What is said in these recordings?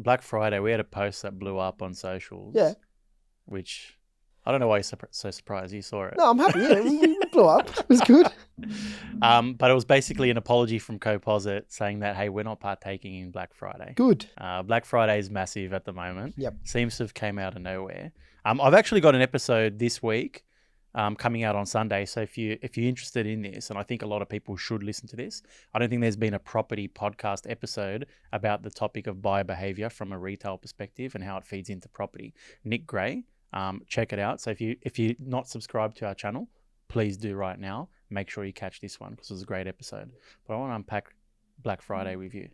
Black Friday, we had a post that blew up on socials. Yeah. Which I don't know why you're so surprised. You saw it. No, I'm happy. Yeah, we blew up. It was good. But it was basically an apology from Coposit saying that, hey, we're not partaking in Black Friday. Good. Black Friday is massive at the moment. Yep. Seems to have came out of nowhere. I've actually got an episode this week coming out on Sunday. So if you're interested in this, and I think a lot of people should listen to this, I don't think there's been a property podcast episode about the topic of buyer behavior from a retail perspective and how it feeds into property. Nick Gray, check it out. So if you're not subscribed to our channel, please do right now. Make sure you catch this one because it was a great episode. But I want to unpack Black Friday with you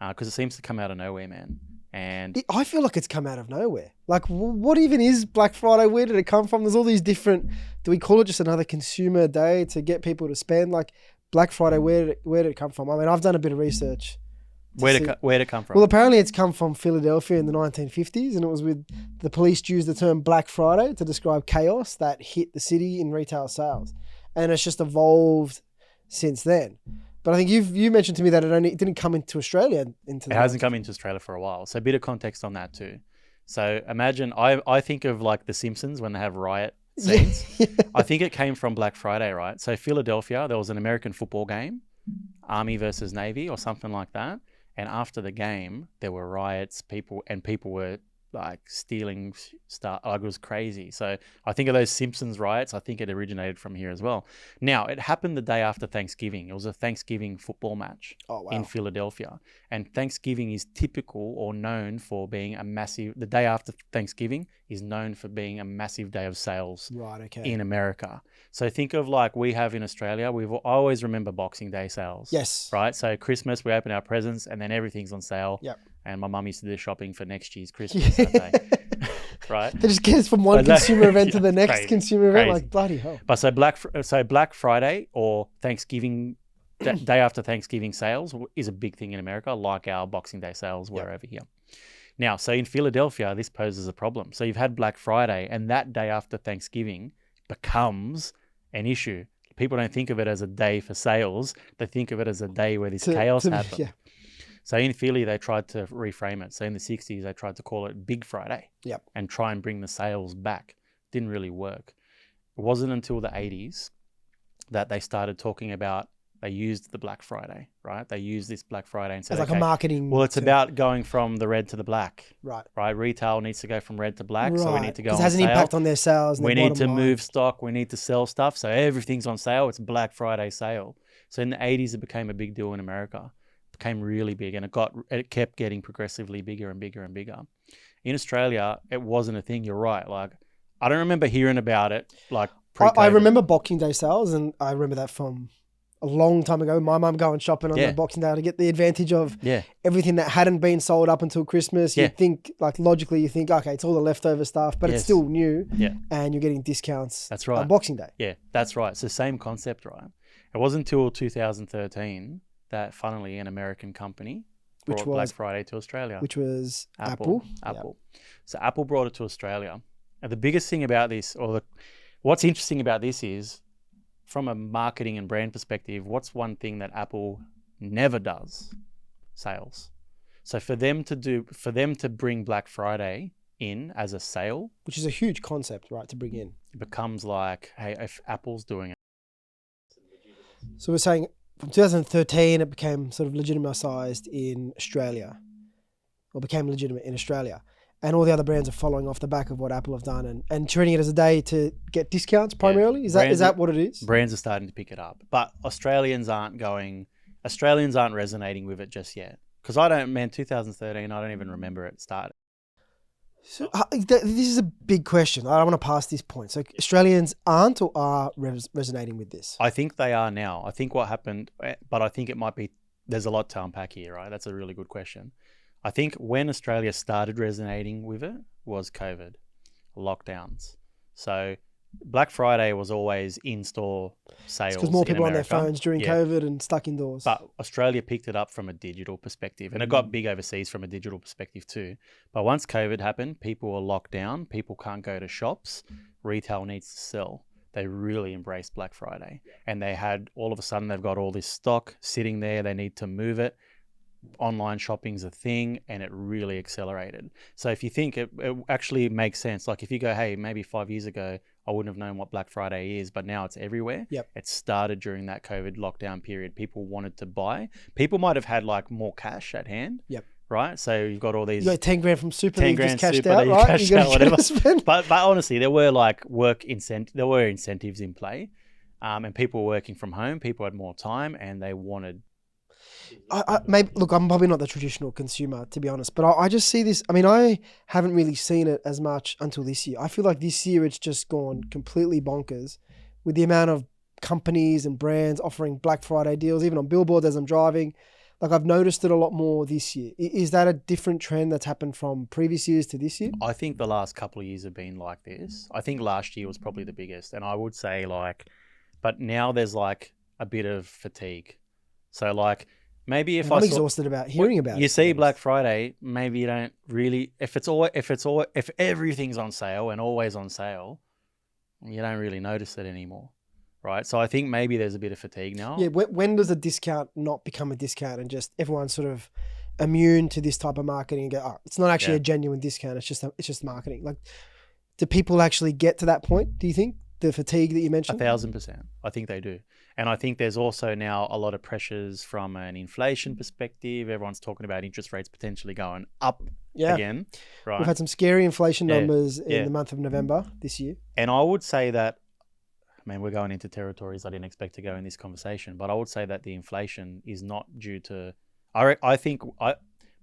because it seems to come out of nowhere, man. And I feel like it's come out of nowhere. Like, what even is Black Friday? Where did it come from? There's all these different. Do we call it just another consumer day to get people to spend? Like, Black Friday, where did it come from? I mean, I've done a bit of research. Where did it come from? Well, apparently it's come from Philadelphia in the 1950s, and it was with the police used the term Black Friday to describe chaos that hit the city in retail sales, and it's just evolved since then. But I think you mentioned to me that it didn't come into Australia. It hasn't come into Australia for a while. So a bit of context on that too. So imagine, I think of like The Simpsons when they have riot scenes. Yeah. I think it came from Black Friday, right? So Philadelphia, there was an American football game, Army versus Navy or something like that. And after the game, there were riots, people were like stealing stuff. Like, it was crazy. So I think of those Simpsons riots. I think it originated from here as well. Now, it happened the day after Thanksgiving. It was a Thanksgiving football match in Philadelphia. And Thanksgiving is typical or known for being the day after Thanksgiving is known for being a massive day of sales in America. So think of like we have in Australia, I always remember Boxing Day sales. Yes. Right? So Christmas, we open our presents and then everything's on sale. Yep. And my mum used to do shopping for next year's Christmas that day. Right? They just get us from one consumer event to the next crazy, consumer event. crazy. Like, bloody hell. But so Black Friday or Thanksgiving, day after Thanksgiving sales is a big thing in America, like our Boxing Day sales were over here. Now, so in Philadelphia, this poses a problem. So you've had Black Friday and that day after Thanksgiving becomes an issue. People don't think of it as a day for sales. They think of it as a day where this chaos happens. Yeah. So in Philly, they tried to reframe it. So in the 60s, they tried to call it Big Friday and try and bring the sales back. Didn't really work. It wasn't until the 80s that they started talking about, they used the Black Friday, right? They used this Black Friday and said, it's like a marketing. Well, it's about going from the red to the black. Right. Retail needs to go from red to black. So we need to go on sale. It has an impact on their sales. We need to move stock. We need to sell stuff. So everything's on sale. It's Black Friday sale. So in the 80s, it became a big deal in America. Became really big, and it kept getting progressively bigger and bigger and bigger. In Australia, it wasn't a thing. You're right. Like, I don't remember hearing about it. Like, I remember Boxing Day sales, and I remember that from a long time ago. My mum going shopping on the Boxing Day to get the advantage of everything that hadn't been sold up until Christmas. You think, like, logically, you think, okay, it's all the leftover stuff, but it's still new, and you're getting discounts. That's right. On Boxing Day. Yeah, that's right. It's the same concept, right? It wasn't until 2013 that, funnily, an American company brought Black Friday to Australia. Which was Apple. Apple. So Apple brought it to Australia. And the biggest thing about this, what's interesting about this is, from a marketing and brand perspective, what's one thing that Apple never does? Sales. So for them to bring Black Friday in as a sale, which is a huge concept, right, to bring in, it becomes like, hey, if Apple's doing it. So we're saying from 2013, it became sort of legitimatized in Australia, or became legitimate in Australia. And all the other brands are following off the back of what Apple have done and treating it as a day to get discounts primarily. Is that what it is? Brands are starting to pick it up, but Australians aren't resonating with it just yet. Because 2013, I don't even remember it started. So this is a big question. I don't want to pass this point. So Australians aren't or are resonating with this? I think they are now. I think what happened, but I think it might be, there's a lot to unpack here, right? That's a really good question. I think when Australia started resonating with it was COVID, lockdowns. So Black Friday was always in-store sales. Because more people on their phones during COVID and stuck indoors. But Australia picked it up from a digital perspective, and it got big overseas from a digital perspective too. But once COVID happened, people were locked down. People can't go to shops. Retail needs to sell. They really embraced Black Friday, and they had all of a sudden they've got all this stock sitting there. They need to move it. online shopping's a thing, and it really accelerated. So if you think it actually makes sense, like if you go, hey, maybe 5 years ago, I wouldn't have known what Black Friday is, but now it's everywhere. Yep. It started during that COVID lockdown period. People wanted to buy. People might have had like more cash at hand. Yep. Right. So you've got all these. You got 10 grand from Super that you just cashed super out, that you right? cashed You out, whatever. spend. But honestly, there were like there were incentives in play, and people were working from home. People had more time, and they wanted. Maybe look, I'm probably not the traditional consumer, to be honest, but I just see this. I mean, I haven't really seen it as much until this year. I feel like this year it's just gone completely bonkers with the amount of companies and brands offering Black Friday deals, even on billboards as I'm driving. Like, I've noticed it a lot more this year. Is that a different trend that's happened from previous years to this year? I think the last couple of years have been like this. I think last year was probably the biggest, and I would say but now there's like a bit of fatigue. So like. Maybe if I'm exhausted about hearing about it. You see Black Friday, maybe you don't really. If everything's on sale and always on sale, you don't really notice it anymore, right? So I think maybe there's a bit of fatigue now. Yeah. When does a discount not become a discount and just everyone's sort of immune to this type of marketing and go, oh, it's not actually a genuine discount. It's just marketing. Like, do people actually get to that point? Do you think the fatigue that you mentioned? 1,000%. I think they do. And I think there's also now a lot of pressures from an inflation perspective. Everyone's talking about interest rates potentially going up again. Right. We've had some scary inflation numbers in the month of November this year. And I would say that, we're going into territories I didn't expect to go in this conversation, but I would say that the inflation is not due to,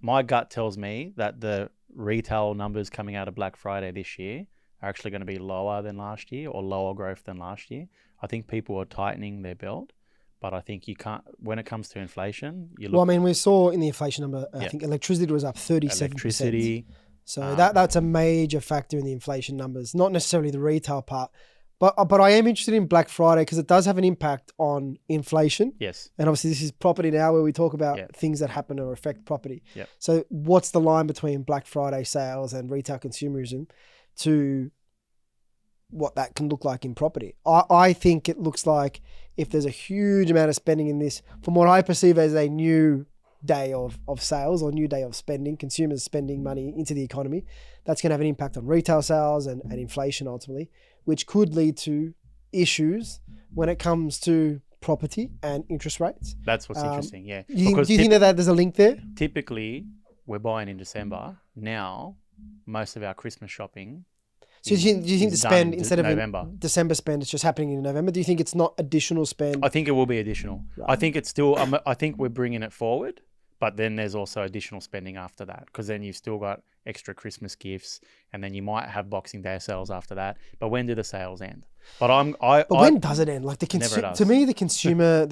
my gut tells me that the retail numbers coming out of Black Friday this year are actually going to be lower than last year or lower growth than last year. I think people are tightening their belt, but I think you can't, when it comes to inflation, we saw in the inflation number, I think electricity was up 37%. Electricity. So that's a major factor in the inflation numbers, not necessarily the retail part. But I am interested in Black Friday because it does have an impact on inflation. Yes. And obviously this is property now where we talk about things that happen or affect property. Yep. So what's the line between Black Friday sales and retail consumerism to what that can look like in property? I think it looks like if there's a huge amount of spending in this, from what I perceive as a new day of sales or new day of spending, consumers spending money into the economy, that's going to have an impact on retail sales and inflation ultimately, which could lead to issues when it comes to property and interest rates. That's what's interesting, yeah. Do you think that there's a link there? Typically, we're buying in December. Now, most of our Christmas shopping. So do you think the spend instead of November. December spend, it's just happening in November? Do you think it's not additional spend? I think it will be additional. Right. I think it's still. I think we're bringing it forward, but then there's also additional spending after that because then you've still got extra Christmas gifts, and then you might have Boxing Day sales after that. But when do the sales end? But when does it end? Like to me, the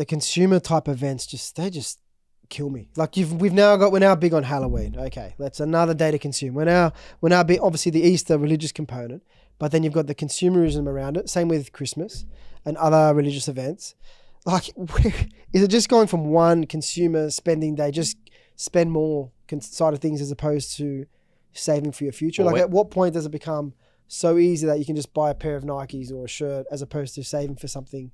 consumer type events they just kill me. Like we're now big on Halloween. Okay, that's another day to consume. We're now big, obviously the Easter religious component, but then you've got the consumerism around it. Same with Christmas and other religious events. Like, is it just going from one consumer spending day, just spend more side of things as opposed to saving for your future? At what point does it become so easy that you can just buy a pair of Nikes or a shirt as opposed to saving for something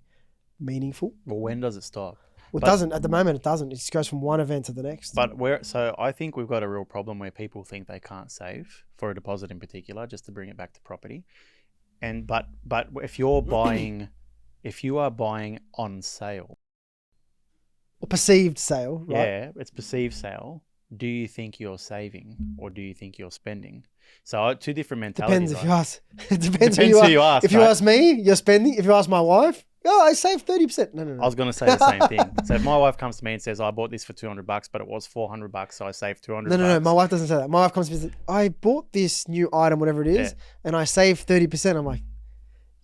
meaningful? Well, when does it stop? Well, it doesn't. At the moment, it doesn't. It just goes from one event to the next. So I think we've got a real problem where people think they can't save for a deposit in particular, just to bring it back to property. But if you're buying, if you are buying on sale, or perceived sale, right? Yeah, it's perceived sale. Do you think you're saving or do you think you're spending? So two different mentalities. Depends if you ask. It depends who you ask. If you ask me, you're spending. If you ask my wife, I saved 30%. No. I was going to say the same thing. So if my wife comes to me and says, I bought this for $200, but it was $400, so I saved $200. No. My wife doesn't say that. My wife comes to me and says, I bought this new item, whatever it is, and I saved 30%. I'm like,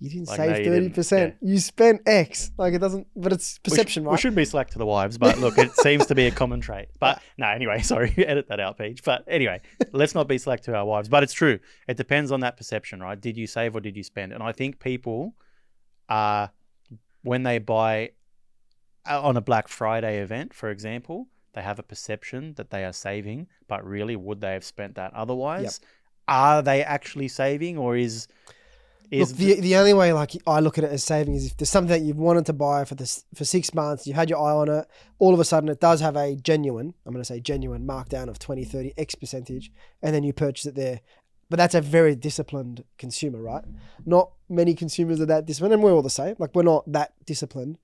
you didn't save 30%. You spent X. Like, it doesn't, but it's perception, right? We should be slack to the wives, but look, it seems to be a common trait. But no, anyway, sorry, edit that out, Paige. But anyway, let's not be slack to our wives. But it's true. It depends on that perception, right? Did you save or did you spend? And I think people are, when they buy on a Black Friday event, for example, they have a perception that they are saving, but really would they have spent that otherwise? Yep. Are they actually saving, or is Look, the only way like I look at it as saving is if there's something that you've wanted to buy for 6 months, you've had your eye on it, all of a sudden it does have a genuine, I'm going to say genuine markdown of 20, 30, X percentage, and then you purchase it there. But that's a very disciplined consumer, right? Not many consumers are that disciplined, and we're all the same. Like, we're not that disciplined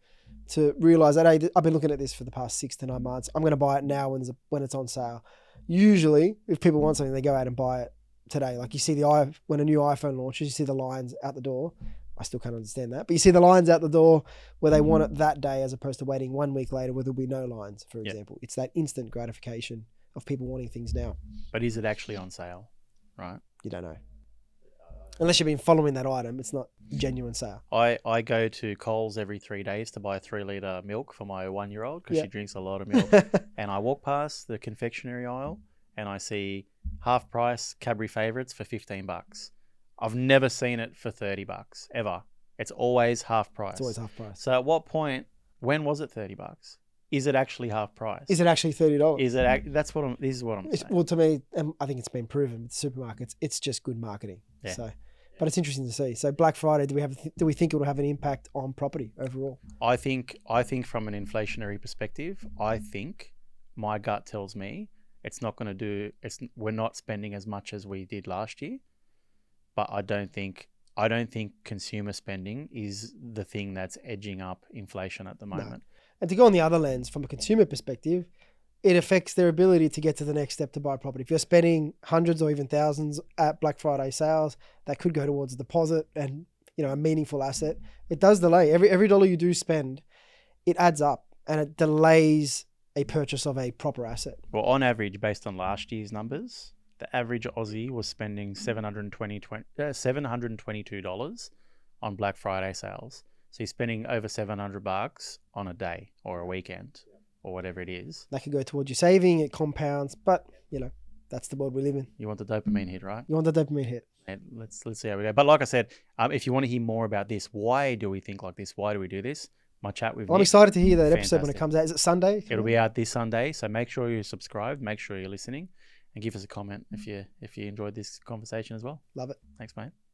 to realize that, hey, I've been looking at this for the past 6 to 9 months. I'm going to buy it now when it's on sale. Usually, if people want something, they go out and buy it today. Like, you see when a new iPhone launches, you see the lines out the door. I still can't understand that. But you see the lines out the door where they want it that day as opposed to waiting 1 week later where there'll be no lines, for example. It's that instant gratification of people wanting things now. But is it actually on sale, right? You don't know. Unless you've been following that item, it's not genuine sale. I go to Coles every 3 days to buy a 3-litre milk for my 1-year-old because she drinks a lot of milk. And I walk past the confectionery aisle and I see half price Cadbury Favourites for $15. I've never seen it for $30 ever. It's always half price. It's always half price. So at what point, when was it $30? Is it actually half price? Is it actually $30? Is it? This is what I'm saying. Well, to me, I think it's been proven with supermarkets. It's just good marketing. Yeah. So, but it's interesting to see. So Black Friday, do we think it will have an impact on property overall? I think from an inflationary perspective, I think my gut tells me it's not going to do. We're not spending as much as we did last year, but I don't think consumer spending is the thing that's edging up inflation at the moment. No. And to go on the other lens, from a consumer perspective, it affects their ability to get to the next step to buy property. If you're spending hundreds or even thousands at Black Friday sales, that could go towards a deposit and, you know, a meaningful asset. It does delay. Every dollar you do spend, it adds up and it delays a purchase of a proper asset. Well, on average, based on last year's numbers, the average Aussie was spending $722 on Black Friday sales. So you're spending over $700 on a day or a weekend or whatever it is. That could go towards your saving. It compounds, but you know, that's the world we live in. You want the dopamine hit, right? You want the dopamine hit. And let's see how we go. But like I said, if you want to hear more about this, why do we think like this? Why do we do this? My chat with Nick, I'm excited to hear that episode when it comes out. Is it Sunday? It'll be out this Sunday. So make sure you subscribe. Make sure you're listening, and give us a comment if you enjoyed this conversation as well. Love it. Thanks, mate.